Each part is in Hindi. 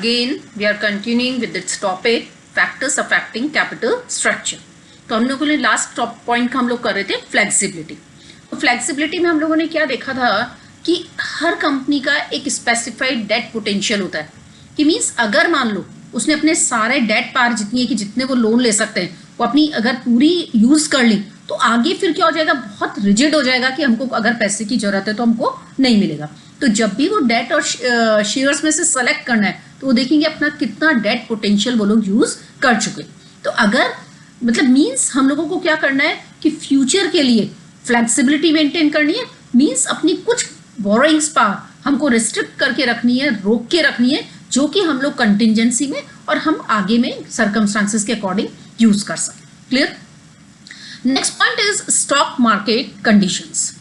Again, we are continuing with this topic, factors affecting capital structure. तो हम लोगों ने लास्ट टॉप पॉइंट का हम लोग कर रहे थे फ्लेक्सिबिलिटी. तो फ्लेक्सिबिलिटी में हम लोगों ने क्या देखा था कि हर कंपनी का एक स्पेसिफाइड डेट पोटेंशियल होता है. कि मीन्स अगर मान लो उसने अपने सारे डेट पार जितनी है कि जितने वो लोन ले सकते हैं वो अपनी अगर पूरी यूज कर ली तो आगे फिर क्या हो जाएगा, बहुत रिजिड हो जाएगा कि हमको अगर पैसे की जरूरत है तो हमको नहीं मिलेगा. तो जब भी वो डेट और शेयर्स में से सेलेक्ट करना है तो वो देखेंगे अपना कितना डेट पोटेंशियल वो लोग यूज कर चुके. तो अगर मतलब मीन्स हम लोगों को क्या करना है कि फ्यूचर के लिए फ्लेक्सिबिलिटी मेंटेन करनी है. मीन्स अपनी कुछ बोरोइंग्स पावर हमको रिस्ट्रिक्ट करके रखनी है, रोक के रखनी है, जो कि हम लोग कंटिजेंसी में और हम आगे में सर्कमस्टांसेस के अकॉर्डिंग यूज कर सकें. Clear. Next point is stock market conditions.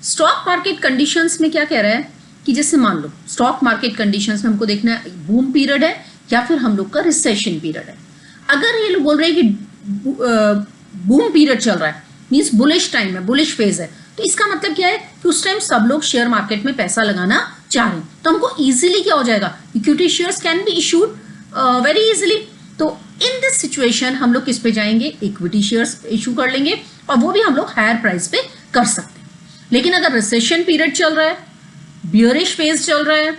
Stock market conditions में क्या कह रहा है कि जैसे मान लो स्टॉक मार्केट कंडीशंस में हमको देखना है बूम पीरियड है या फिर हम लोग का रिसेशन पीरियड है. अगर ये लोग बोल रहे हैं कि बूम पीरियड चल रहा है मींस बुलिश टाइम है, बुलिश फेज है, तो इसका मतलब क्या है कि उस टाइम सब लोग शेयर मार्केट में पैसा लगाना चाह रहे हैं. तो हमको इजीली क्या हो जाएगा, equity shares can be issued very easily. तो इन दिस सिचुएशन हम लोग किस पे जाएंगे, इक्विटी शेयर्स इशू कर लेंगे और वो भी हम लोग हायर प्राइस पे कर सकते हैं. लेकिन अगर रिसेशन पीरियड चल रहा है, बियरिश फेज चल रहा है,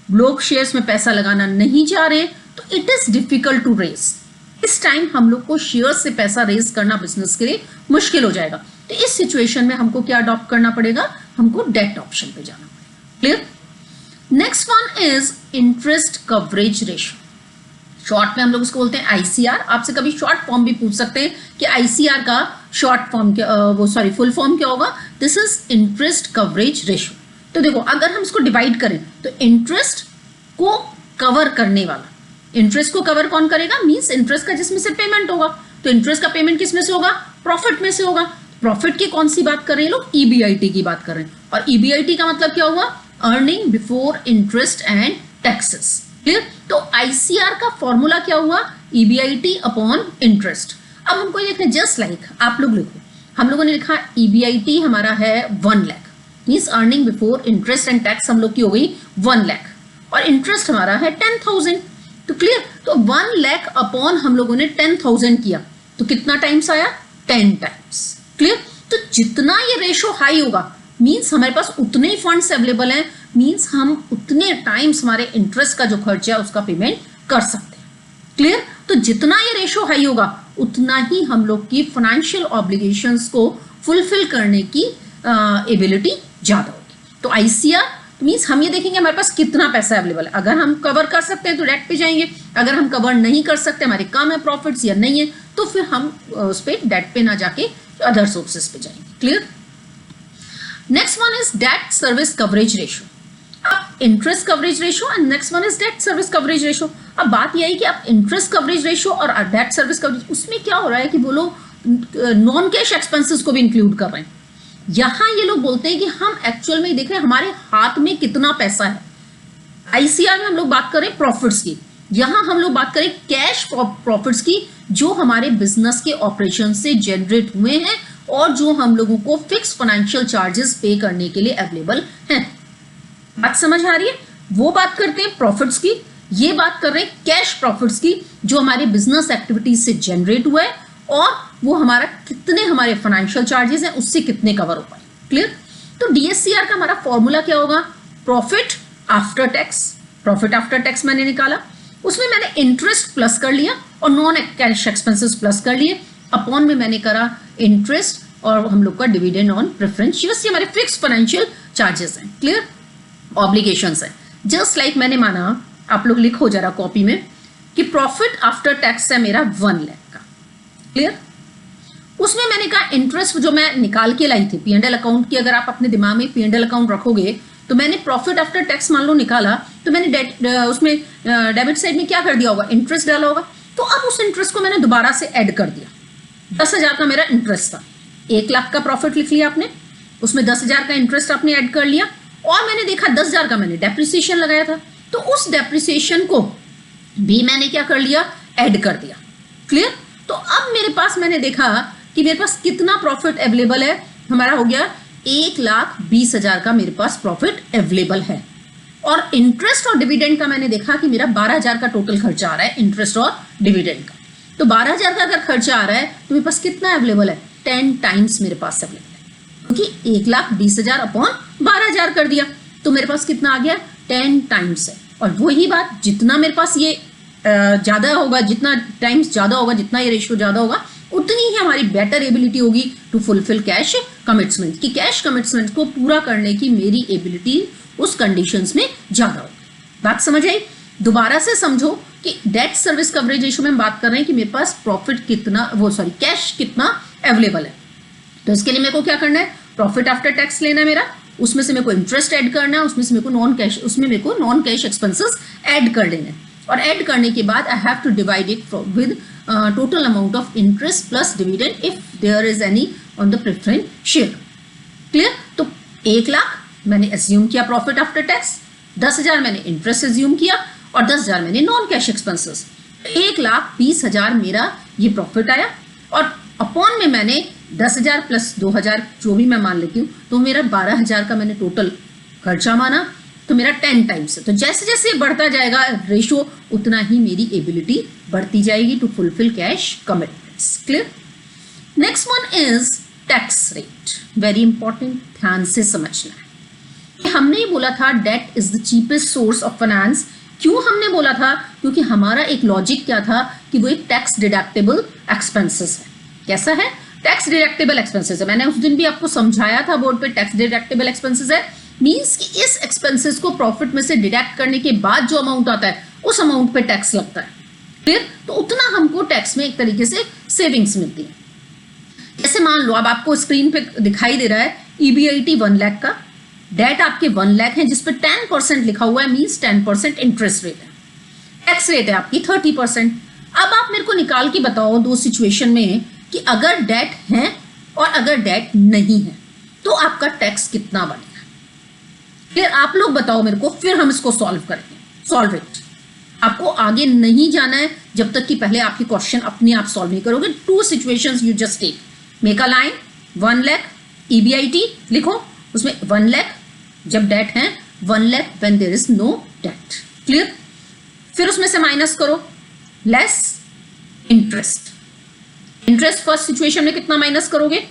लोग शेयर्स में पैसा लगाना नहीं चाह रहे, तो it is difficult to raise. इस टाइम हम लोग को शेयर्स से पैसा रेज करना बिजनेस के लिए मुश्किल हो जाएगा. तो इस सिचुएशन में हमको क्या अडॉप्ट करना पड़ेगा, हमको डेट ऑप्शन पे जाना पड़ेगा. Clear. Next one is interest coverage ratio. Short में हम लोग उसको बोलते हैं आईसीआर. आपसे कभी शॉर्ट फॉर्म भी पूछ सकते हैं कि आईसीआर का शॉर्ट फॉर्म क्या, फुल फॉर्म क्या होगा. This is interest coverage ratio. तो देखो अगर हम इसको डिवाइड करें तो इंटरेस्ट को कवर करने वाला, इंटरेस्ट को कवर कौन करेगा, मींस इंटरेस्ट का जिसमें से पेमेंट होगा. तो इंटरेस्ट का पेमेंट किस में से होगा, प्रॉफिट में से होगा. प्रॉफिट की कौन सी बात कर रहे हैं लोग, ईबीआईटी की बात कर रहे हैं. और ईबीआईटी का मतलब क्या हुआ, earning before interest and taxes. Clear. तो आईसीआर का फॉर्मूला क्या हुआ, ईबीआईटी अपॉन इंटरेस्ट. अब हमको देखना जस्ट लाइक आप लोग लिखो, हम लोगों ने लिखा ईबीआईटी हमारा है 1 lakh, means earning before interest and tax हम लोग की हो गई 1 लाख और इंटरेस्ट हमारा है 10,000. तो क्लियर. तो 1 लाख अपॉन हम लोगों ने 10,000 किया तो कितना टाइम्स आया, 10 टाइम्स. क्लियर. तो जितना ये रेशो हाई होगा मींस हमारे पास उतने ही फंड्स अवेलेबल हैं, मींस हम उतने टाइम्स हमारे इंटरेस्ट का जो खर्चा है उसका पेमेंट कर सकते हैं. क्लियर. तो जितना ये रेशो हाई होगा उतना ही हम लोग की फाइनेंशियल ऑब्लिगेशंस को फुलफिल करने की एबिलिटी ज्यादा होगी. तो आईसीआर मींस हम ये देखेंगे हमारे पास कितना पैसा अवेलेबल है. अगर हम कवर कर सकते हैं तो डेट पे जाएंगे, अगर हम कवर नहीं कर सकते, हमारे कम है प्रॉफिट्स या नहीं है, तो फिर हम उस पर डेट पे ना जाके अदर सोर्सेस पे जाएंगे. Clear. Next one is debt service coverage ratio. अब interest coverage ratio and next one is debt service coverage ratio. अब बात यह है कि अब इंटरेस्ट कवरेज रेशियो और डेट सर्विस कवरेज, उसमें क्या हो रहा है कि वो लोग नॉन कैश एक्सपेंसेस को भी इंक्लूड कर रहे हैं. यहां ये लोग बोलते हैं कि हम एक्चुअल में देख रहे हैं हमारे हाथ में कितना पैसा है. आईसीआर में हम लोग बात करें प्रॉफिट्स की, यहां हम लोग बात करें कैश प्रॉफिट्स की जो हमारे बिजनेस के ऑपरेशन से जनरेट हुए हैं और जो हम लोगों को फिक्स फाइनेंशियल चार्जेस पे करने के लिए अवेलेबल हैं. बात समझ आ रही है. वो बात करते हैं प्रॉफिट्स की, ये बात कर रहे हैं कैश प्रॉफिट्स की जो हमारे बिजनेस एक्टिविटीज से जनरेट हुआ है और वो हमारा कितने हमारे फाइनेंशियल चार्जेस हैं उससे कितने कवर हो पाए. क्लियर. तो डीएससीआर का हमारा फॉर्मूला क्या होगा, profit after tax. Profit after tax मैंने निकाला, उसमें मैंने इंटरेस्ट प्लस कर लिया और नॉन कैश एक्सपेंसेस प्लस कर लिए, अपॉन में मैंने करा इंटरेस्ट और हम लोग का डिविडेंड ऑन प्रेफरेंस शेयर्स. ये हमारे फिक्स फाइनेंशियल चार्जेस हैं. क्लियर. ऑब्लिगेशंस है. जस्ट लाइक मैंने माना, आप लोग लिखो जरा कॉपी में कि प्रॉफिट आफ्टर टैक्स है मेरा 1 लाख का. क्लियर. उसमें मैंने कहा इंटरेस्ट जो मैं निकाल के लाई थी पीएनएल अकाउंट की, अगर आप अपने दिमाग में पीएनएल अकाउंट रखोगे तो मैंने प्रॉफिट आफ्टर टैक्स मान लो निकाला तो मैंने उसमें डेबिट साइड में क्या कर दिया होगा, इंटरेस्ट डाला होगा. तो अब उस इंटरेस्ट को मैंने दोबारा से ऐड कर दिया. 10,000 का मेरा इंटरेस्ट था, 1 लाख का प्रॉफिट लिख लिया आपने, उसमें 10,000 का इंटरेस्ट आपने ऐड कर लिया और मैंने देखा 10,000 का मैंने डेप्रिसिएशन लगाया था तो उस डेप्रिसिएशन को भी मैंने क्या कर लिया, ऐड कर दिया. क्लियर. तो अब मेरे पास मैंने देखा कि मेरे पास कितना प्रॉफिट अवेलेबल है, हमारा हो गया 1,20,000 का मेरे पास प्रॉफिट अवेलेबल है. और इंटरेस्ट और डिविडेंड का मैंने देखा कि मेरा 12,000 का टोटल खर्चा आ रहा है इंटरेस्ट और डिविडेंड का। तो 12,000 का अगर खर्चा आ रहा है तो मेरे पास कितना अवेलेबल है, 10 टाइम्स मेरे पास अवेलेबल है, क्योंकि 1,20,000 अपॉन 12,000 कर दिया तो मेरे पास कितना आ गया, 10 टाइम्स है। और वही बात, जितना मेरे पास ये ज़्यादा होगा, जितना टाइम्स ज़्यादा होगा, जितना ये रेशियो ज़्यादा होगा, उतनी ही हमारी बेटर एबिलिटी होगी टू फुलफिल कैश कमिटमेंट, कि कैश कमिटमेंट को पूरा करने की मेरी एबिलिटी उस कंडीशंस में ज़्यादा होगी। बात समझ आई? दोबारा से समझो कि डेट सर्विस कवरेज रेशियो में हम बात कर रहे हैं कि मेरे पास प्रॉफिट कितना, कैश कितना अवेलेबल है। तो इसके लिए मेरे को क्या करना है, प्रॉफिट आफ्टर टैक्स लेना है मेरा, उसमें से मेरे को इंटरेस्ट ऐड करना है, उसमें से मेरे को नॉन कैश एक्सपेंसेस ऐड कर देना है, और ऐड करने के बाद I have to divide it with total amount of interest plus dividend if there is any on the preference share. Clear? तो 1,00,000 मैंने एज्यूम किया प्रॉफिट आफ्टर टैक्स, 10,000 मैंने इंटरेस्ट एज्यूम किया और 10,000 मैंने नॉन कैश एक्सपेंसेस। 1,20,000 मेरा ये प्रॉफिट आया, और अपॉन में मैंने 10,000 प्लस 2,000 जो भी मैं मान लेती हूँ, तो मेरा 12,000 का मैंने टोटल खर्चा माना, तो मेरा 10 टाइम्स है। तो जैसे जैसे बढ़ता जाएगा रेशियो, उतना ही मेरी एबिलिटी बढ़ती जाएगी to fulfil cash commitments. Clear? Next one is tax rate, very important, ध्यान से समझना है। हमने बोला था debt is the cheapest source of finance. क्यों हमने बोला था? क्योंकि हमारा एक लॉजिक क्या था कि वो एक टैक्स डिडक्टेबल एक्सपेंसेस है। कैसा है? टैक्स डिडक्टेबल एक्सपेंसेस है। मैंने उस दिन भी आपको समझाया था बोर्ड पे, टैक्स डिडक्टेबल एक्सपेंसेस है मींस कि इस एक्सपेंसेस को प्रॉफिट में से डिडक्ट करने के बाद जो अमाउंट आता है उस अमाउंट पे टैक्स लगता है। फिर तो उतना हमको टैक्स में एक तरीके से सेविंग्स मिलती है। जैसे मान लो, अब आपको स्क्रीन पे दिखाई दे रहा है EBIT 1 लाख का, डेट आपके 1 लाख है जिसपे 10% लिखा हुआ है, मींस 10% इंटरेस्ट रेट है, टैक्स रेट है आपकी 30%। अब आप मेरे को निकाल के बताओ दो सिचुएशन में कि अगर डेट है और अगर डेट नहीं है तो आपका टैक्स कितना बनेगा। फिर आप लोग बताओ मेरे को, फिर हम इसको सॉल्व करेंगे। Solve it. आपको आगे नहीं जाना है जब तक कि पहले आपके क्वेश्चन अपने आप सॉल्व नहीं करोगे। 2 situations you just take, make a line, 1 lakh EBIT लिखो, उसमें 1 लाख जब डेट है, 1 lakh when there is no debt. Clear? फिर उसमें से माइनस करो, less interest. Interest first situation में कितना माइनस करोगे?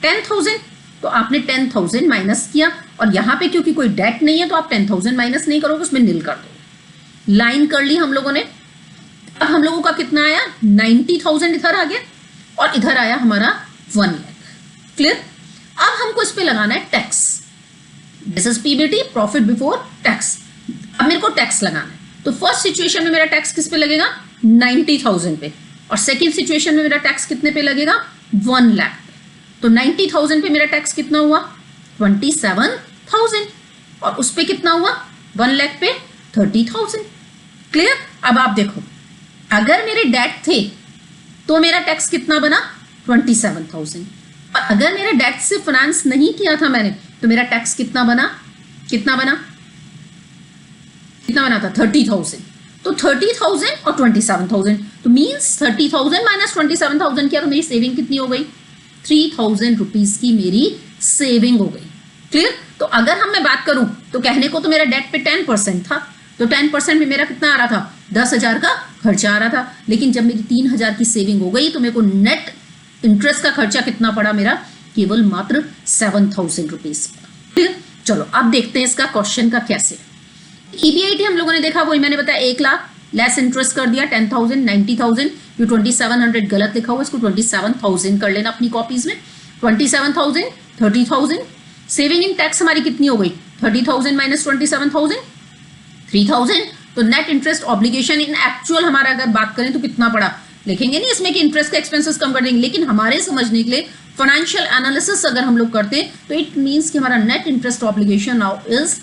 10,000। तो आपने 10,000 माइनस किया, और यहां पे क्योंकि कोई डेट नहीं है तो आप 10,000 माइनस नहीं करोगे, उसमें नील कर दोगे। लाइन कर ली हम लोगों ने। अब हम लोगों का कितना आया? 90,000 इधर आ गया, और इधर आया हमारा 1 लाख। क्लियर? अब हमको इस पे लगाना है tax. This is PBT, profit before tax. अब मेरे को टैक्स लगाना है, तो फर्स्ट सिचुएशन में मेरा टैक्स किस पे लगेगा? 90,000 पे, और सेकेंड सिचुएशन में मेरा टैक्स कितने पे लगेगा? 1 लाख। तो 90,000 पे मेरा टैक्स कितना हुआ? 27,000, और उस पे कितना हुआ? 1 लाख पे 30,000। क्लियर? अब आप देखो, अगर मेरे डेट थे तो मेरा टैक्स कितना बना? 27,000, और अगर मेरे डेट से फाइनेंस नहीं किया था मैंने तो मेरा टैक्स कितना बना? कितना बना था? 30,000। तो 30,000 और 27,000, तो मीन्स 30,000 माइनस 27,000 किया तो मेरी सेविंग कितनी हो गई? 3,000 रुपीज की मेरी सेविंग हो गई। क्लियर? तो अगर हम मैं बात करूं तो कहने को तो मेरा डेट पे 10% था, तो 10% में मेरा कितना आ रहा था? 10,000 का खर्चा आ रहा था। लेकिन जब मेरी 3,000 की सेविंग हो गई तो मेरे को नेट इंटरेस्ट का खर्चा कितना पड़ा? मेरा केवल मात्र 7,000 रुपीज। क्लियर? चलो अब देखते हैं इसका क्वेश्चन का कैसे। EBIT हम लोगों ने देखा, वही मैंने बताया 1 लाख, लेस इंटरेस्ट कर दिया 10,000, 90,000, ये 2700 गलत लिखा हुआ, इसको 27,000 कर लेना अपनी कॉपीज में। 27,000, 30,000, सेविंग इन टैक्स हमारी कितनी हो गई? 30,000 माइनस 27,000, 3,000। तो नेट इंटरेस्ट ऑब्लिगेशन इन एक्चुअल हमारा अगर बात करें तो कितना पड़ा? लिखेंगे नहीं इसमें कि इंटरेस्ट का एक्सपेंसेस कम कर देंगे, लेकिन हमारे समझने के लिए फाइनेंशियल एनालिसिस अगर हम लोग करते हैं तो इट मीन्स कि हमारा net interest obligation now is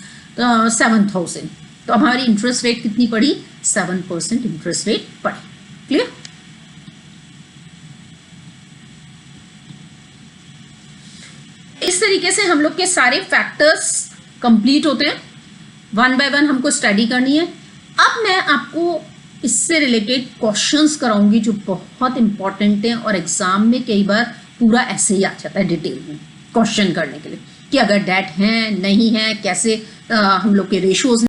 7,000। तो अब हमारी इंटरेस्ट रेट कितनी पड़ी? 7% इंटरेस्ट रेट पड़ी। क्लियर? इस तरीके से हम लोग के सारे फैक्टर्स कंप्लीट होते हैं। 1 बाय 1 हमको स्टडी करनी है। अब मैं आपको इससे रिलेटेड क्वेश्चंस कराऊंगी जो बहुत इंपॉर्टेंट हैं, और एग्जाम में कई बार पूरा ऐसे ही आ जाता है डिटेल में क्वेश्चन करने के लिए कि अगर डेट हैं नहीं है, कैसे हम लोग के रेशोज